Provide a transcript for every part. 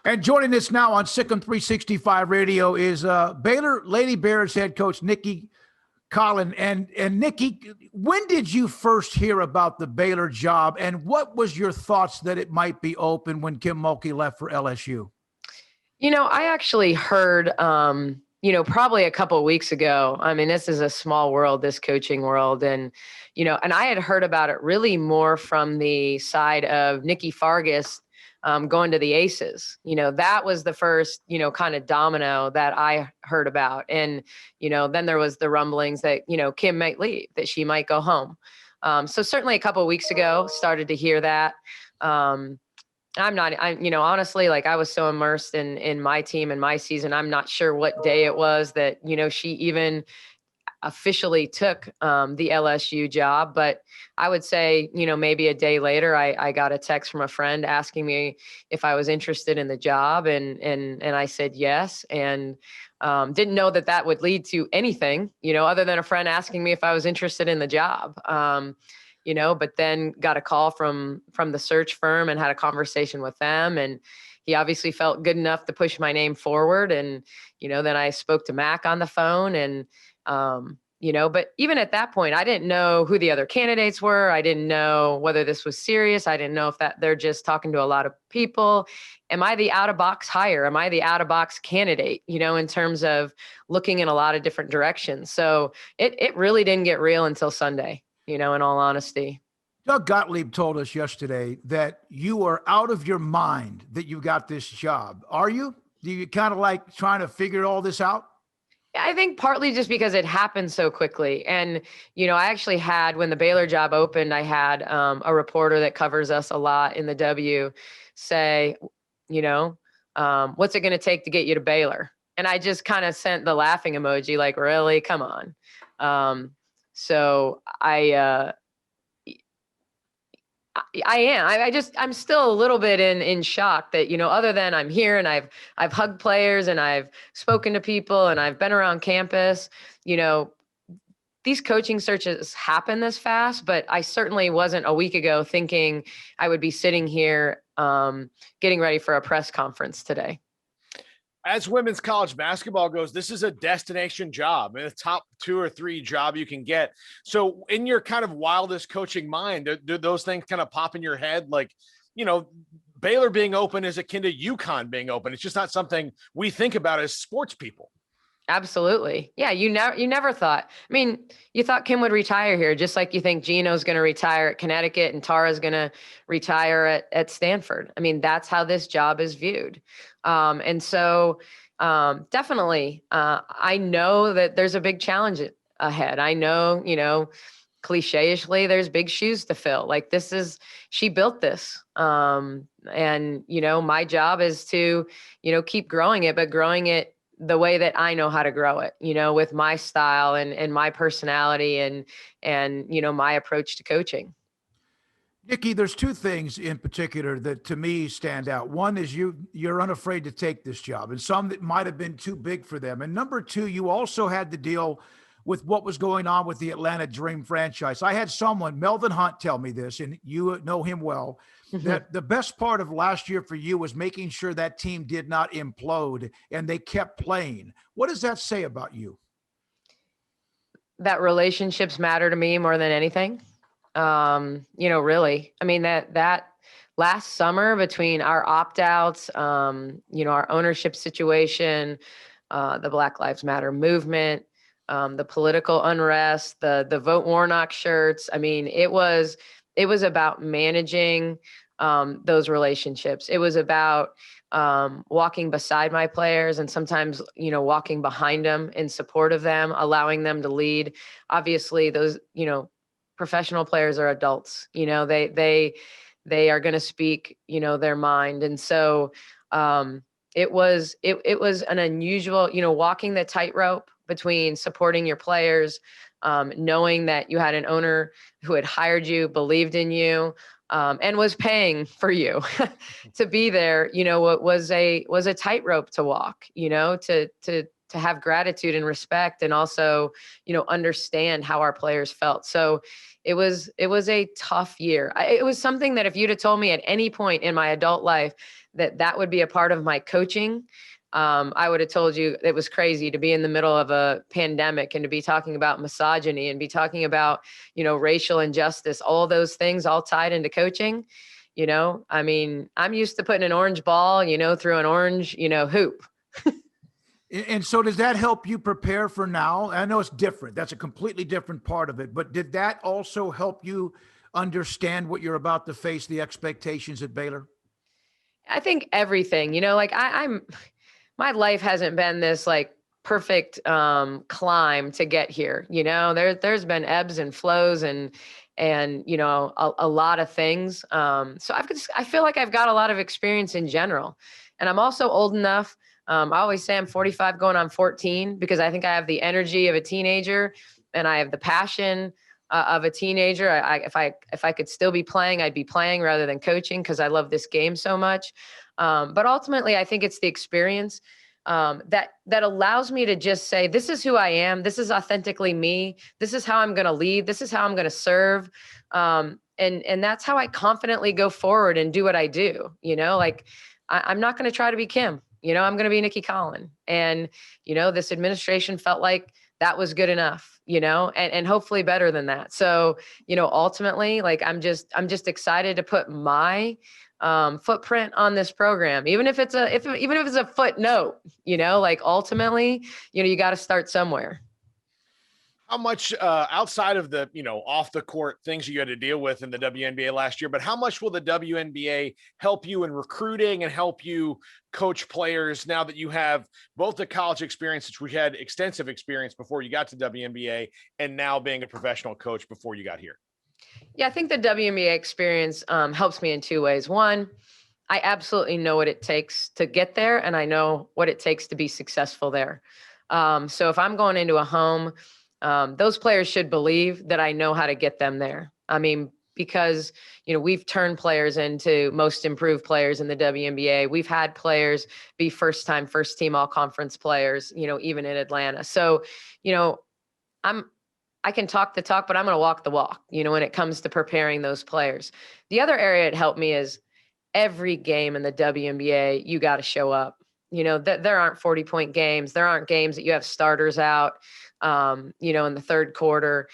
And joining us now on Sikkim 365 Radio is Baylor Lady Bears head coach Nicki Collen. And Nicki, when did you first hear about the Baylor job, and what was your thoughts that it might be open when Kim Mulkey left for LSU? I actually heard, probably a couple of weeks ago. I mean, this is a small world, this coaching world. And I had heard about it really more from the side of Nikki Fargas going to the Aces. That was the first, kind of domino that I heard about. And, then there was the rumblings that, Kim might leave, that she might go home. So certainly a couple of weeks ago, started to hear that. Honestly, like I was so immersed in my team and my season, I'm not sure what day it was that, she even officially took the LSU job. But I would say, maybe a day later, I got a text from a friend asking me if I was interested in the job. And I said yes. And didn't know that would lead to anything, other than a friend asking me if I was interested in the job. But then got a call from the search firm and had a conversation with them. And he obviously felt good enough to push my name forward. And, then I spoke to Mac on the phone and, but even at that point, I didn't know who the other candidates were. I didn't know whether this was serious. I didn't know if they're just talking to a lot of people. Am I the out of box hire? Am I the out of box candidate, in terms of looking in a lot of different directions? So it really didn't get real until Sunday. In all honesty. Doug Gottlieb told us yesterday that you are out of your mind that you got this job. Are you? Do you kind of like trying to figure all this out? I think partly just because it happened so quickly. And, I actually had, when the Baylor job opened, I had a reporter that covers us a lot in the W say, what's it going to take to get you to Baylor? And I just kind of sent the laughing emoji, like, really? Come on. So I am. I'm still a little bit in shock that, other than I'm here and I've hugged players and I've spoken to people and I've been around campus, these coaching searches happen this fast, but I certainly wasn't a week ago thinking I would be sitting here getting ready for a press conference today. As women's college basketball goes, this is a destination job and a top 2 or 3 job you can get. So in your kind of wildest coaching mind, do those things kind of pop in your head? Like, Baylor being open is akin to UConn being open. It's just not something we think about as sports people. Absolutely. Yeah. You never thought, you thought Kim would retire here, just like you think Gino's going to retire at Connecticut and Tara's going to retire at Stanford. That's how this job is viewed. And so definitely, I know that there's a big challenge ahead. I know, cliche-ishly, there's big shoes to fill. Like she built this. And, my job is to, keep growing it, but growing it the way that I know how to grow it, with my style and my personality and, my approach to coaching. Nicki, there's 2 things in particular that to me stand out. One is you're unafraid to take this job, and some that might have been too big for them. And number 2, you also had to deal with what was going on with the Atlanta Dream franchise. I had someone, Melvin Hunt, tell me this, and you know him well, that the best part of last year for you was making sure that team did not implode and they kept playing. What does that say about you? That relationships matter to me more than anything. Really, that last summer between our opt-outs, our ownership situation, the Black Lives Matter movement, the political unrest, the Vote Warnock shirts. It was about managing those relationships. It was about walking beside my players and sometimes, walking behind them in support of them, allowing them to lead. Obviously, those, professional players are adults. They are going to speak, their mind. And so it was an unusual, walking the tightrope between supporting your players, knowing that you had an owner who had hired you, believed in you, and was paying for you to be there. It was a tightrope to walk, to have gratitude and respect, and also, understand how our players felt. So it was a tough year. It was something that if you'd have told me at any point in my adult life that would be a part of my coaching, I would have told you it was crazy to be in the middle of a pandemic and to be talking about misogyny and be talking about, racial injustice, all those things all tied into coaching. I mean, I'm used to putting an orange ball, through an orange, hoop. And so does that help you prepare for now? I know it's different. That's a completely different part of it. But did that also help you understand what you're about to face, the expectations at Baylor? I think everything, like my life hasn't been this like perfect climb to get here. There's been ebbs and flows and a lot of things. So I feel like I've got a lot of experience in general, and I'm also old enough. I always say I'm 45 going on 14 because I think I have the energy of a teenager and I have the passion of a teenager. If I could still be playing, I'd be playing rather than coaching because I love this game so much. But ultimately, I think it's the experience that allows me to just say, this is who I am. This is authentically me. This is how I'm going to lead. This is how I'm going to serve. And that's how I confidently go forward and do what I do. I'm not going to try to be Kim. I'm going to be Nicki Collen. And, this administration felt like that was good enough, and hopefully better than that. So, ultimately, like, I'm just excited to put my footprint on this program, even if it's a footnote, like ultimately, you got to start somewhere. How much outside of the, off the court things you had to deal with in the WNBA last year, but how much will the WNBA help you in recruiting and help you coach players now that you have both the college experience, which we had extensive experience before you got to WNBA, and now being a professional coach before you got here? Yeah, I think the WNBA experience helps me in two ways. One, I absolutely know what it takes to get there, and I know what it takes to be successful there. So if I'm going into a home, those players should believe that I know how to get them there. I mean, because, we've turned players into most improved players in the WNBA. We've had players be first team all conference players, even in Atlanta. So, I can talk the talk, but I'm going to walk the walk, when it comes to preparing those players. The other area it helped me is every game in the WNBA, you got to show up. There aren't 40-point games. There aren't games that you have starters out, in the third quarter.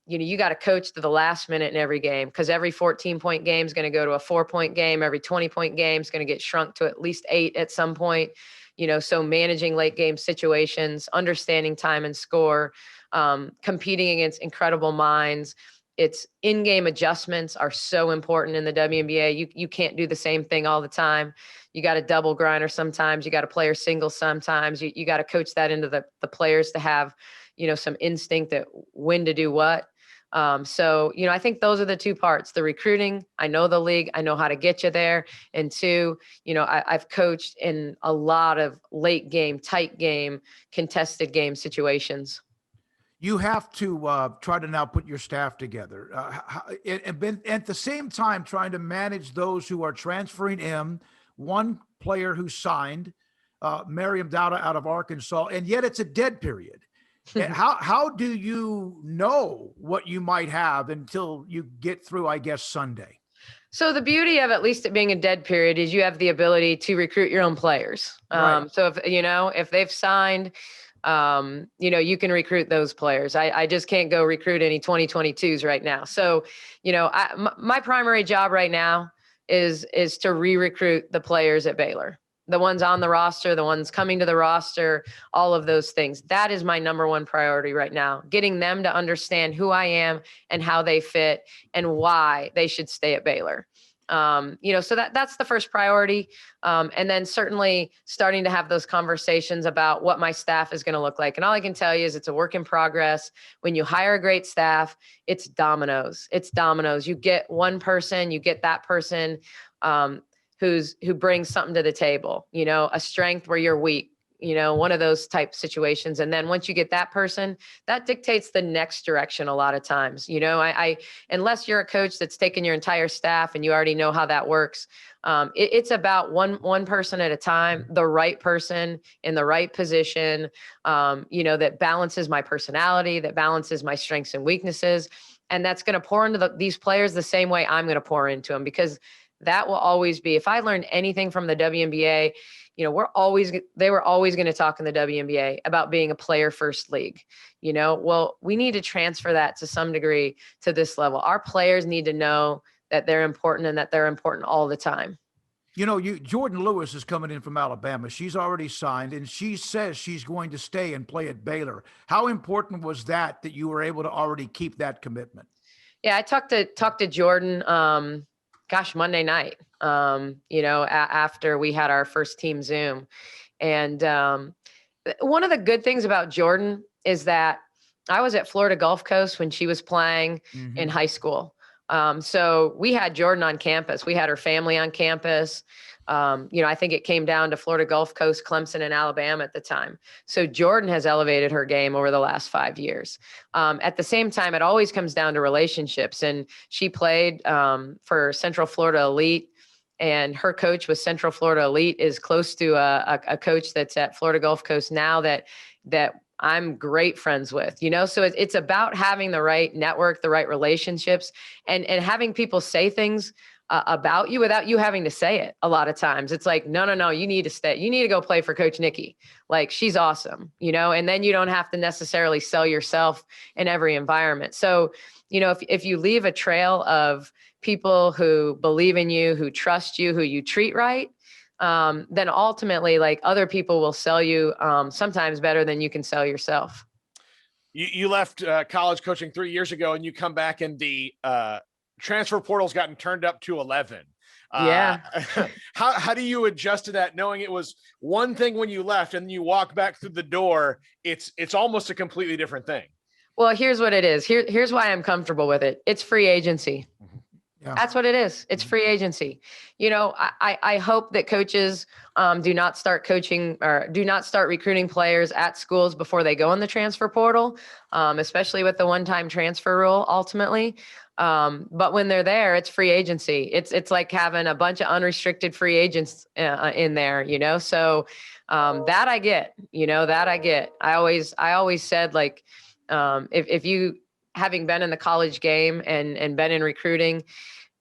You got to coach to the last minute in every game because every 14-point game is going to go to a 4-point game. Every 20-point game is going to get shrunk to at least 8 at some point. So managing late game situations, understanding time and score, competing against incredible minds. It's in-game adjustments are so important in the WNBA. You can't do the same thing all the time. You got to double grinder sometimes. You got to player single sometimes. You got to coach that into the players to have, some instinct at when to do what. So, I think those are the two parts. The recruiting, I know the league, I know how to get you there. And two, I've coached in a lot of late game, tight game, contested game situations. You have to try to now put your staff together and at the same time trying to manage those who are transferring in. One player who signed, Miriam Dowda out of Arkansas, and yet it's a dead period. And how do you know what you might have until you get through, I guess, Sunday? So the beauty of at least it being a dead period is you have the ability to recruit your own players. Right. So if they've signed, you can recruit those players. I just can't go recruit any 2022s right now. So, my primary job right now is to re-recruit the players at Baylor, the ones on the roster, the ones coming to the roster, all of those things. That is my number one priority right now, getting them to understand who I am and how they fit and why they should stay at Baylor. So that's the first priority. And then certainly starting to have those conversations about what my staff is going to look like. And all I can tell you is it's a work in progress. When you hire a great staff, it's dominoes. You get one person, you get that person, who brings something to the table, a strength where you're weak, one of those type situations. And then once you get that person, that dictates the next direction a lot of times. I unless you're a coach that's taken your entire staff and you already know how that works, it's about one person at a time, the right person in the right position, that balances my personality, that balances my strengths and weaknesses. And that's going to pour into these players the same way I'm going to pour into them, because that will always be, if I learned anything from the WNBA, you know, they were always going to talk in the WNBA about being a player first league, you know. Well, we need to transfer that to some degree to this level. Our players need to know that they're important and that they're important all the time. You know, Jordan Lewis is coming in from Alabama. She's already signed, and she says she's going to stay and play at Baylor. How important was that you were able to already keep that commitment? Yeah, I talked to Jordan, Monday night, you know, after we had our first team Zoom. And one of the good things about Jordan is that I was at Florida Gulf Coast when she was playing in high school. So we had Jordan on campus. We had her family on campus. You know, I think it came down to Florida Gulf Coast, Clemson, and Alabama at the time. So Jordan has elevated her game over the last 5 years. At the same time, it always comes down to relationships. And she played for Central Florida Elite, and her coach with Central Florida Elite is close to a coach that's at Florida Gulf Coast now that I'm great friends with, you know. So it's about having the right network, the right relationships, and having people say things about you without you having to say it. A lot of times it's like, no, you need to stay. You need to go play for Coach Nicki. Like, she's awesome, you know, and then you don't have to necessarily sell yourself in every environment. So, you know, if you leave a trail of people who believe in you, who trust you, who you treat right, then ultimately, like, other people will sell you sometimes better than you can sell yourself. You left college coaching 3 years ago, and you come back, and the transfer portal's gotten turned up to 11. Yeah. How do you adjust to that, knowing it was one thing when you left, and you walk back through the door, it's almost a completely different thing? Well, here's what it is. Here's why I'm comfortable with it. It's free agency. Yeah. That's what it is. It's free agency. You know, I hope that coaches do not start coaching or do not start recruiting players at schools before they go in the transfer portal, especially with the one-time transfer rule ultimately. But when they're there, it's free agency. It's like having a bunch of unrestricted free agents in there, you know? So that I get, you know, that I get. I always said, like, if you, having been in the college game and been in recruiting,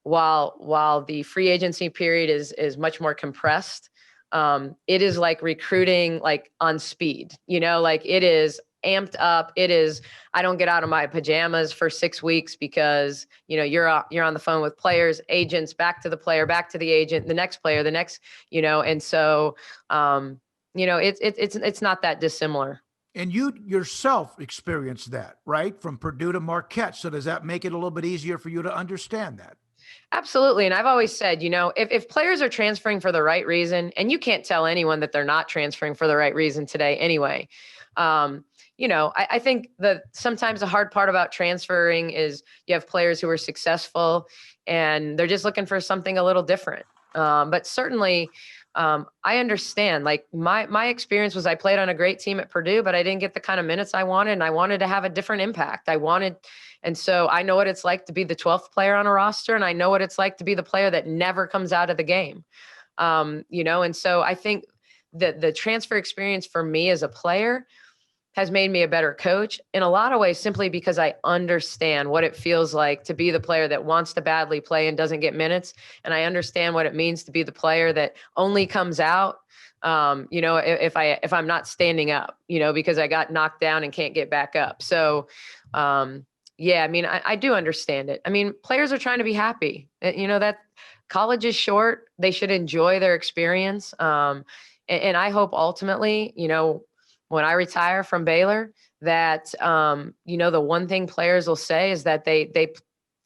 while the free agency period is much more compressed, it is like recruiting, like, on speed, you know, like, it is amped up. It is, I don't get out of my pajamas for 6 weeks because, you know, you're on the phone with players, agents, back to the player, back to the agent, the next player, the next, you know, and so, you know, it's not that dissimilar. And you yourself experienced that, right? From Purdue to Marquette. So does that make it a little bit easier for you to understand that? Absolutely. And I've always said, you know, if players are transferring for the right reason, and you can't tell anyone that they're not transferring for the right reason today anyway, you know, I think that sometimes the hard part about transferring is you have players who are successful and they're just looking for something a little different. But certainly, I understand, like, my experience was I played on a great team at Purdue, but I didn't get the kind of minutes I wanted, and I wanted to have a different impact. And so I know what it's like to be the 12th player on a roster, and I know what it's like to be the player that never comes out of the game. You know, and so I think that the transfer experience for me as a player has made me a better coach in a lot of ways, simply because I understand what it feels like to be the player that wants to badly play and doesn't get minutes. And I understand what it means to be the player that only comes out, you know, if I'm not standing up, you know, because I got knocked down and can't get back up. So, yeah, I mean, I do understand it. I mean, players are trying to be happy, you know, that college is short. They should enjoy their experience. And I hope ultimately, you know, when I retire from Baylor, that, you know, the one thing players will say is that they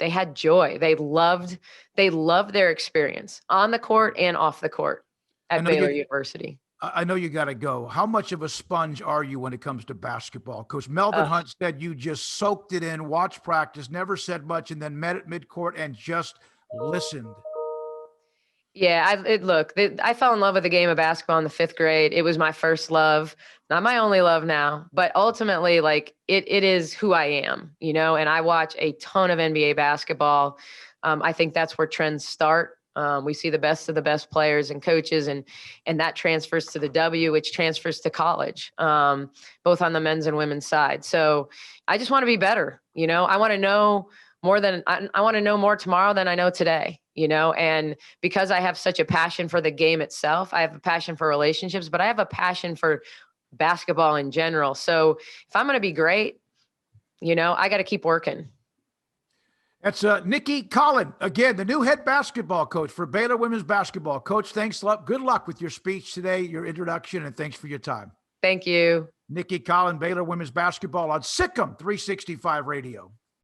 had joy. They loved their experience on the court and off the court at Baylor University. I know you got to go. How much of a sponge are you when it comes to basketball? Coach Melvin Hunt said you just soaked it in, watched practice, never said much, and then met at midcourt and just listened. Yeah, I fell in love with the game of basketball in the 5th grade. It was my first love, not my only love now, but ultimately, like, it is who I am, you know, and I watch a ton of NBA basketball. I think that's where trends start. We see the best of the best players and coaches, and that transfers to the W, which transfers to college, both on the men's and women's side. So I just want to be better. You know, I want to know more than I want to know more tomorrow than I know today, you know, and because I have such a passion for the game itself, I have a passion for relationships, but I have a passion for basketball in general. So if I'm going to be great, you know, I got to keep working. That's Nicki Collen, again, the new head basketball coach for Baylor women's basketball. Coach, thanks a lot. Good luck with your speech today, your introduction, and thanks for your time. Thank you. Nicki Collen, Baylor women's basketball on Sikkim 365 Radio.